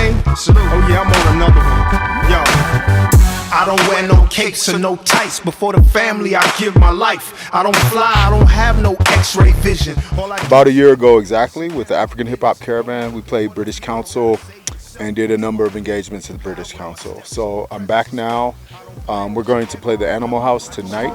Wayne? Salute. Oh yeah, I'm on another one. Yo. I don't wear no capes or no tights. Before the family, I give my life. I don't fly, I don't have no x-ray vision. About a year ago exactly, with the African Hiphop Caravan, we played British Council and did a number of engagements at the British Council. So I'm back now. We're going to play the Animal House tonight.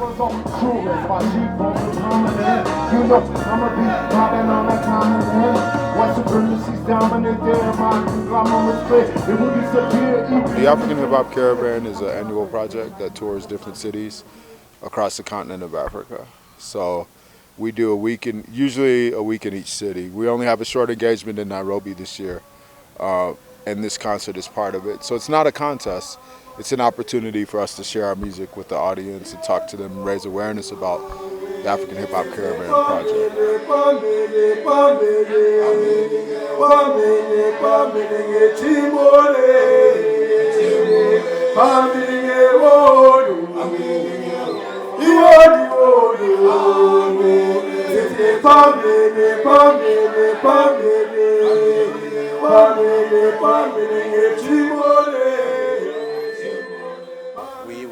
The African Hiphop Caravan is an annual project that tours different cities across the continent of Africa. So we do usually a week in each city. We only have a short engagement in Nairobi this year, and this concert is part of it. So it's not a contest. It's an opportunity for us to share our music with the audience and talk to them and raise awareness about the African Hiphop Caravan project.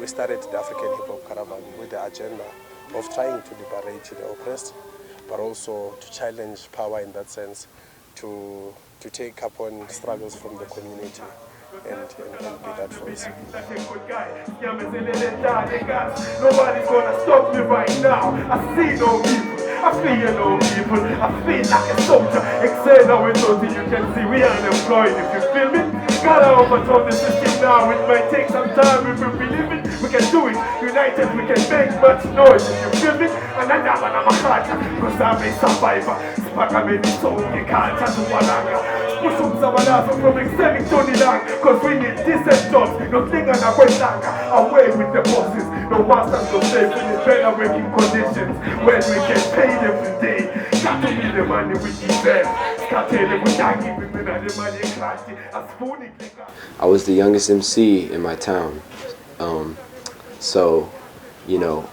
We started the African Hiphop Caravan with the agenda of trying to liberate the oppressed, but also to challenge power in that sense, to take up on struggles from the community and be that voice. Nobody's gonna stop me right now. I see no people, I feel no people, I feel like a soldier. Excel now with nothing you can see, we are unemployed if you feel me. Gotta overturn the system now, it might take some time if we believe it. We can do it, united we can make much noise if you feel me. And I never know my heart, cause I'm a survivor. Spaka made me so you can't touch the walanga. Push up some from extending Tony Lang, cause we need decent jobs, nothing and away with the bosses. No masters, no slaves, we need better working conditions when we get paid every day. Got to be the money we deserve. I was the youngest MC in my town, so, you know,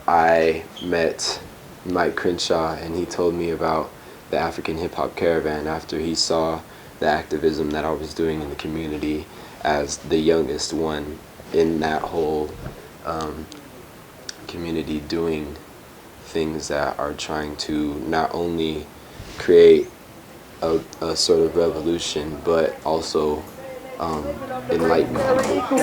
I met Mike Crenshaw and he told me about the African Hiphop Caravan after he saw the activism that I was doing in the community as the youngest one in that whole community, doing things that are trying to not only create a sort of revolution, but also enlighten people.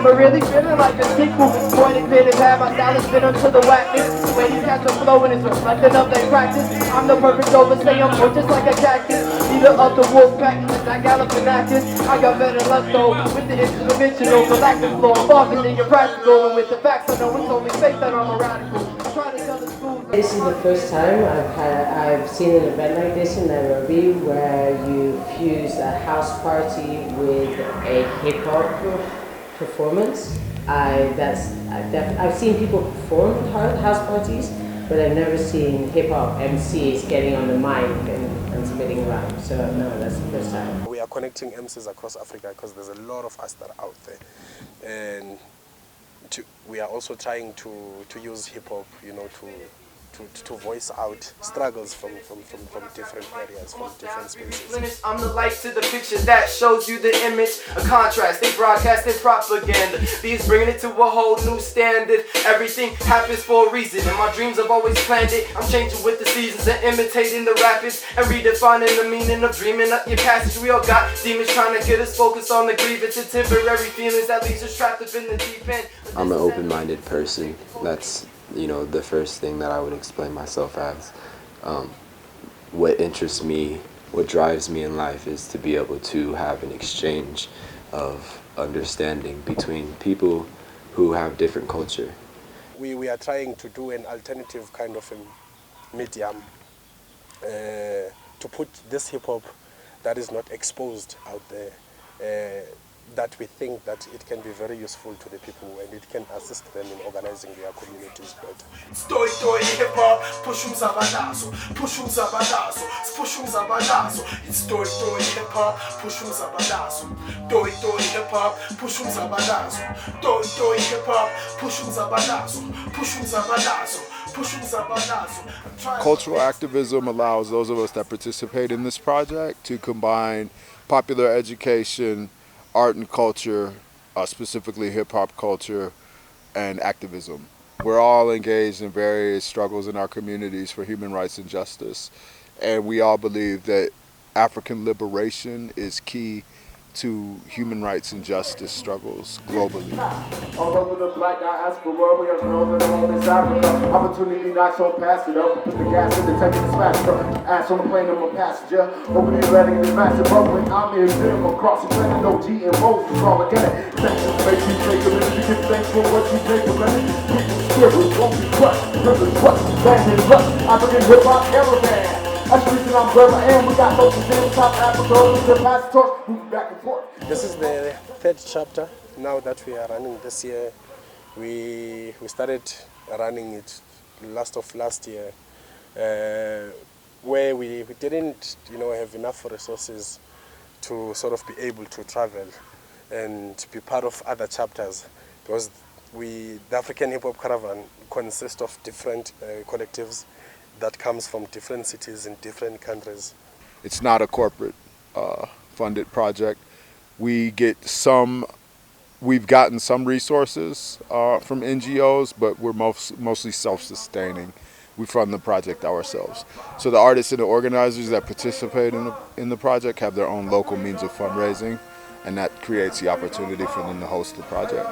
But really feeling like a sequel. Pointed fitted, have my style spin onto the whackness. When these cats are flowing, it's reflecting of their practice. I'm the perfect overstay, I'm more just like a cactus. Leader of the wolf pack, I galloping actors. I got better luck though, with the interdimensional, galactic flow. I'm farther than your practical, and with the facts I know it's only fake that I'm a radical. I'm trying to tell the school. This is the first time I've seen an event like this in Nairobi, where you fuse a house party with a hip hop performance. I've seen people perform at house parties, but I've never seen hip hop MCs getting on the mic and spitting rhymes. So no, that's the first time. We are connecting MCs across Africa because there's a lot of us that are out there, and we are also trying to use hip hop, you know, to voice out struggles from different areas, from different spaces. I'm the light to the picture that shows you the image, a contrast. They broadcasting propaganda. These bringing it to a whole new standard. Everything happens for a reason, and my dreams have always planned it. I'm changing with the seasons and imitating the rapids and redefining the meaning of dreaming up your passage. We all got demons trying to get us focused on the grievance and temporary feelings that leaves us trapped up in the deep end. I'm an open-minded person. That's, you know, the first thing that I would explain myself as. What interests me, what drives me in life is to be able to have an exchange of understanding between people who have different culture. We are trying to do an alternative kind of a medium to put this hip-hop that is not exposed out there, that we think that it can be very useful to the people and it can assist them in organizing their communities better. Story hip hop, push zabadazo, push zabadazo, push zabadazo. It's story hip hop, push zabadazo. Story hip hop, push zabadazo. Story hip hop, push zabadazo, push zabadazo. Push zabadazo. Cultural activism allows those of us that participate in this project to combine popular education, art and culture, specifically hip-hop culture, and activism. We're all engaged in various struggles in our communities for human rights and justice, and we all believe that African liberation is key to human rights and justice struggles globally. All over the black diaspora, we are growing all this Africa. Opportunity not so pass it up. Put the gas in the tank and smash truck. Ass on the plane, I'm a passenger. Open it, letting it massive up. When I'm in them, across the planet, no GMOs, it's all again. Thanks for make you take a minute to give thanks for what you take for granted. People's spirit won't be crushed. Privilege, trust, land and lust. African Hiphop Caravan. That's the reason I'm where I am. We got local in South Africa, the pass torch, moving back and forth. This is the third chapter now that we are running this year. We started running it last year, where we didn't have enough resources to sort of be able to travel and be part of other chapters, because the African Hiphop Caravan consists of different collectives that comes from different cities in different countries. It's not a corporate funded project. We've gotten some resources from NGOs, but we're mostly self-sustaining. We fund the project ourselves. So the artists and the organizers that participate in the project have their own local means of fundraising, and that creates the opportunity for them to host the project.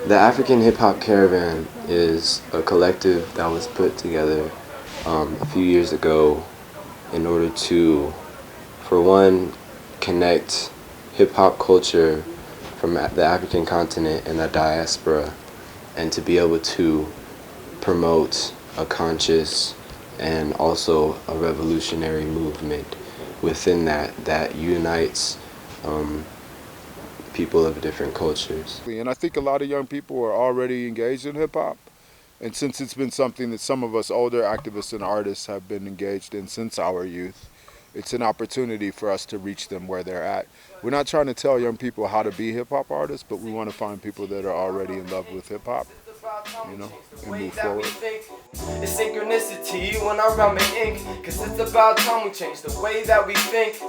The African Hiphop Caravan is a collective that was put together a few years ago in order to, for one, connect hip-hop culture from the African continent and the diaspora, and to be able to promote a conscious and also a revolutionary movement within that unites people of different cultures. And I think a lot of young people are already engaged in hip-hop, and since it's been something that some of us older activists and artists have been engaged in since our youth, it's an opportunity for us to reach them where they're at. We're not trying to tell young people how to be hip-hop artists, but we want to find people that are already in love with hip-hop, and move forward. It's synchronicity when I rhyme in ink, cause it's about time we change the way that we think.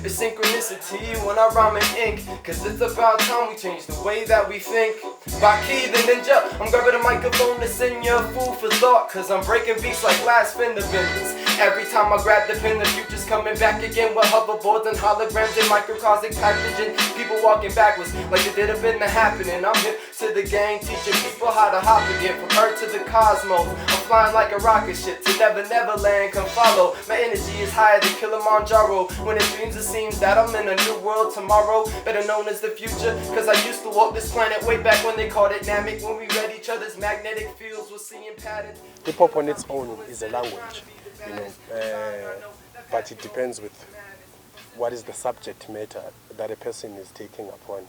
It's synchronicity when I rhyme in ink, cause it's about time we change the way that we think. Baki the ninja, I'm grabbing the microphone to send you food for thought, cause I'm breaking beats like last fender benders. Every time I grab the pen, the future's coming back again with hoverboards and holograms and microcosmic packaging. People walking backwards like they did up in the happening. I'm hip to the game, teaching people how to hop again from Earth to the cosmos. I'm flying like a rocket ship to never land. Come follow, my energy is higher than Kilimanjaro. When it dreams it seems that I'm in a new world tomorrow, better known as the future, cause I used to walk this planet way back when they called it Namek. When we read each other's magnetic fields, we're seeing patterns. Hip-hop on its own is a language, but it depends with what is the subject matter that a person is taking upon.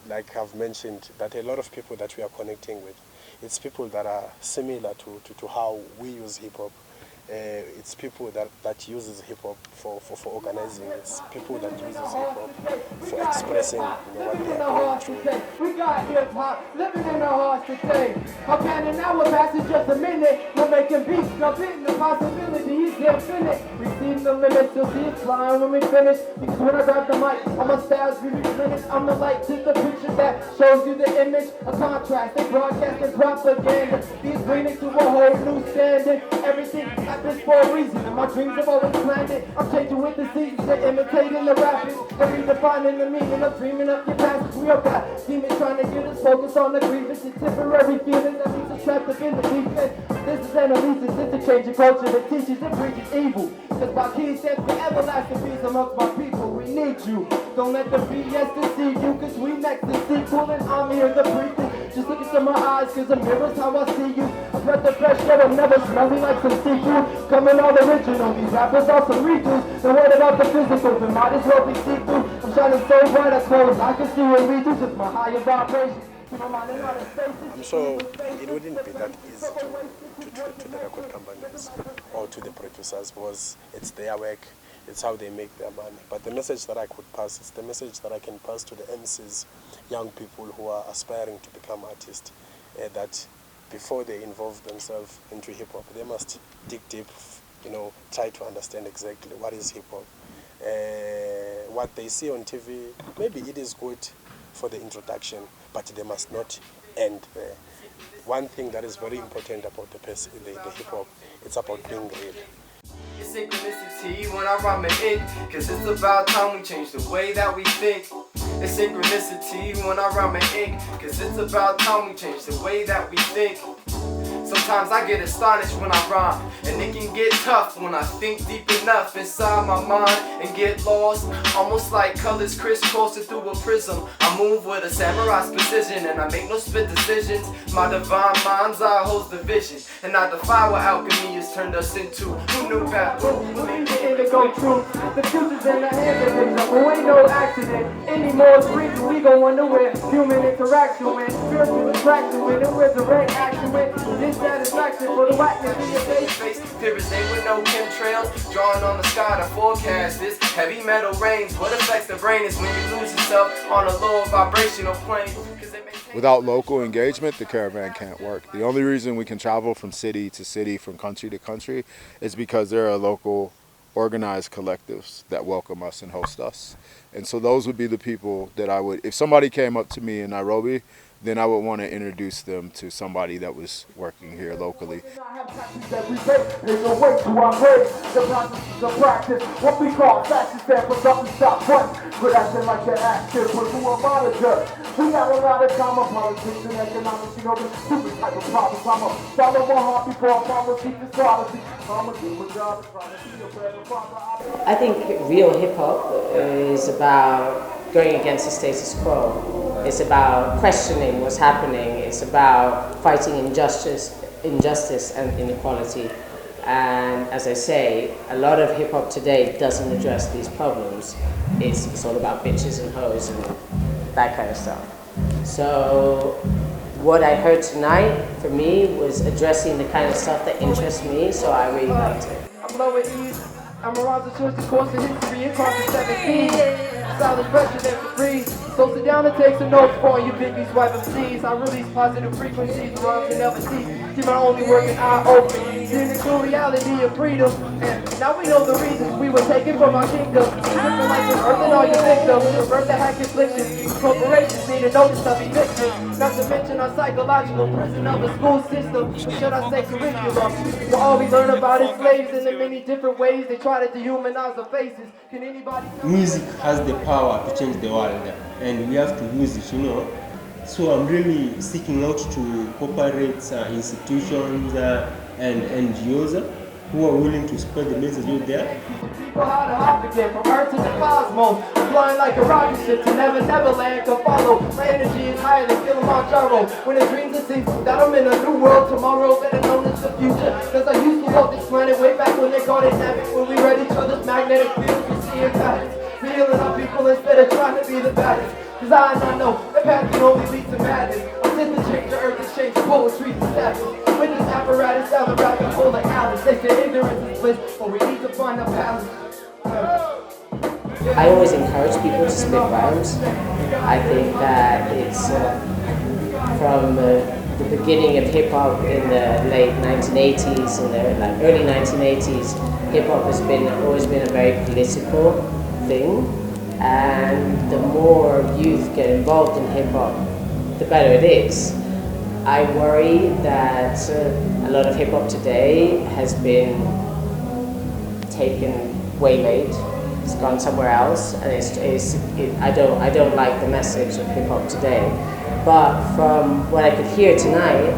Like I've mentioned, that a lot of people that we are connecting with, it's people that are similar to how we use hip-hop. It's people that uses hip-hop for organizing. It's people that uses hip-hop for expressing what they are going through. We got hip-hop living in our hearts today. A pen an hour passes just a minute. We're making beats, jump in the possibilities infinite. We see the limits, you'll see it flying when we finish. Because when I grab the mic, all my styles be replenished. I'm the light to the picture that shows you the image. A contrast, they broadcasting propaganda. These bring it to a whole new standard. Everything happens for a reason, and my dreams have always planned it. I'm changing with the seasons, they're imitating the rappers. They're redefining the meaning of dreaming up your past. We all got demons trying to get us focused on the grievance and temporary feelings that leaves us trapped up in the deep end. This is analysis, it's a change of culture that teaches and preaches evil. Cause Baki stands for everlasting peace amongst my people. We need you. Don't let the BS deceive you, cause we next to sequel and I'm here the prequel. Just look into my eyes, cause the mirror's how I see you. I breath the fresh air, I'm never smelling like some seafood. Coming all original, these rappers are some redos. The word about the physical, but might as well be see-through. I'm shining so bright, I close. I can see what we do, just my higher vibration. I'm sure it wouldn't be that easy to the record companies or to the producers, because it's their work, it's how they make their money. But the message that I could pass is the message that I can pass to the MCs, young people who are aspiring to become artists, that before they involve themselves into hip-hop, they must dig deep, try to understand exactly what is hip-hop. What they see on TV, maybe it is good for the introduction, but they must not end there. One thing that is very important about the hip-hop, it's about being real. It's synchronicity when I rhyme in ink, cause it's about time we change the way that we think. It's synchronicity when I rhyme in ink, cause it's about time we change the way that we think. Sometimes I get astonished when I rhyme, and it can get tough when I think deep enough inside my mind and get lost, almost like colors crisscrossing through a prism. I move with a samurai's precision, and I make no split decisions. My divine mind's eye holds the vision, and I defy what alchemy has turned us into. Who knew about Believe the indigo truth. The future's in the hands of it. There ain't no accident anymore. It's reason we go wonder where human interaction went, spiritual attraction went, and resurrect action went. Dissatisfaction for the whackness in your face. Pyramids with no chemtrails, drawing on the sky to forecast this heavy metal rains. What affects the brain is when you lose yourself on a lower vibrational plane. Without local engagement, the caravan can't work. The only reason we can travel from city to city, from country to country, is because there are local organized collectives that welcome us and host us. And so those would be the people that I would, if somebody came up to me in Nairobi, then I would want to introduce them to somebody that was working here locally. There's a way to operate. The process is a practice. What we call fashion stand for something stop once. But acting like they're active, but who am I to judge? We got a lot of common politics and economics, the stupid type of problems. I'm a follow my heart before I follow secret policy. I'm a do my job trying to be a better father. I think real hip-hop is about going against the status quo. It's about questioning what's happening. It's about fighting injustice and inequality. And as I say, a lot of hip-hop today doesn't address these problems. It's all about bitches and hoes and that kind of stuff. So what I heard tonight, for me, was addressing the kind of stuff that interests me, so I really liked it. I'm low at ease. I'm around the source, the course of history, it's hard to 17. Solid pressure, never free. So sit down and take some notes for you biggies, wipe MCs. I release positive frequencies, rhymes you never see. Keep my only working eye open. Seeing the true reality of freedom. And now we know the reasons we were taken from our kingdom. Living like this earth and all your victims. Reverse the hack affliction. Corporations need a notice of eviction. Not to mention our psychological prison of the school system. Or should I say curriculum? Where all we learn about is slaves in the many different ways they try to dehumanize our faces. Can anybody tell me? Music has the power to change the world, and we have to use it, So I'm really seeking out to corporate institutions and NGOs who are willing to spread the message out there. People how to hop again from Earth to the cosmos. Flying like a rocket ship to Neverland can follow. My energy is higher than Kilimanjaro. When the dreams are seen that I'm in a new world tomorrow, better known as the future. Cause I used to walk this planet way back when they called it habit. When we read each other's magnetic fields, we see it patterns. Feeling our people instead of trying to be the baddest. Cause I know the path can only lead to madness. I'm sent to change the earth, exchange poetry for status. With this apparatus, I'm a rapper full of Alice. They say ignorance is bliss, but we need to find a balance. I always encourage people to spit rhymes. I think that it's from the beginning of hip-hop in the late 1980s and the early 1980s, hip-hop has always been a very political thing, and the more youth get involved in hip-hop, the better it is. I worry that a lot of hip-hop today has been taken, waylaid, it's gone somewhere else, and I don't like the message of hip-hop today. But from what I could hear tonight,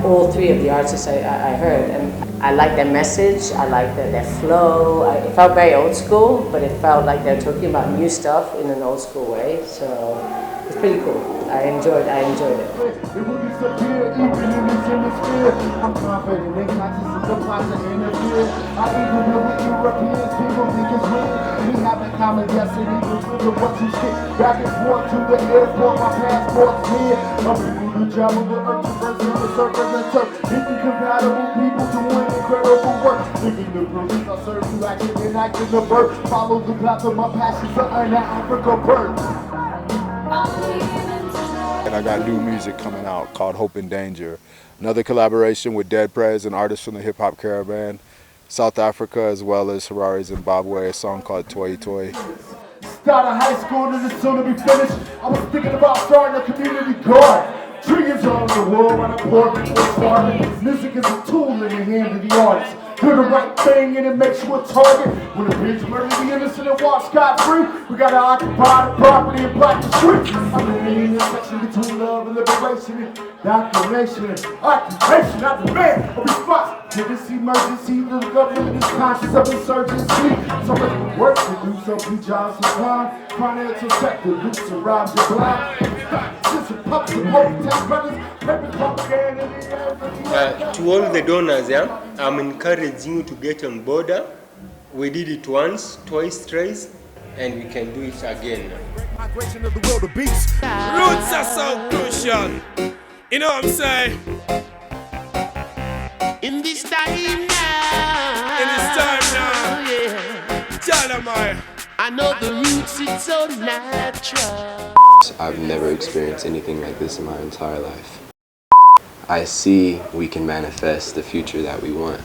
all three of the artists I heard, and I like their message, I like their flow. It felt very old school, but it felt like they're talking about new stuff in an old school way, so it's pretty cool. I enjoyed it. It will disappear even in this hemisphere. I'm confident in consciousness of process interfere. I even know with Europeans, people think it's weird. We have a common, yes, it is the what you shit. Back and forth to the airport, my passport's here. I'm people who travel the earth to person the surfers and turf. Incompatible people doing incredible work. Thinking the purpose I serve to action and acting the birth. Follow the path of my passion to earn that Africa birth. And I got new music coming out called Hope and Danger. Another collaboration with Dead Prez, an artist from the Hip Hop Caravan, South Africa, as well as Harare, Zimbabwe, a song called Toi Toi. Started high school and it's soon to be finished. I was thinking about starting a community garden. Trillions all over the world when I'm poor people are starving. Music is a tool in the hand of the artist. Do the right thing and it makes you a target. When the bitch murder the innocent and walk scot-free, we gotta occupy the property and block the streets. I'm in the intersection between love and liberation and doctrination and occupation. I demand a response to this emergency. The government is conscious of insurgency. So much work to do, so few jobs to find. Financial sector, loose and robbed and blind. To all the donors, yeah, I'm encouraging you to get on board. We did it once, twice, thrice, and we can do it again. Migration of the world of beats. Roots are so crucial. You know what I'm saying? In this time now. In this time now. Yeah. Tell them I know the roots, it's so natural. I've never experienced anything like this in my entire life. I see we can manifest the future that we want.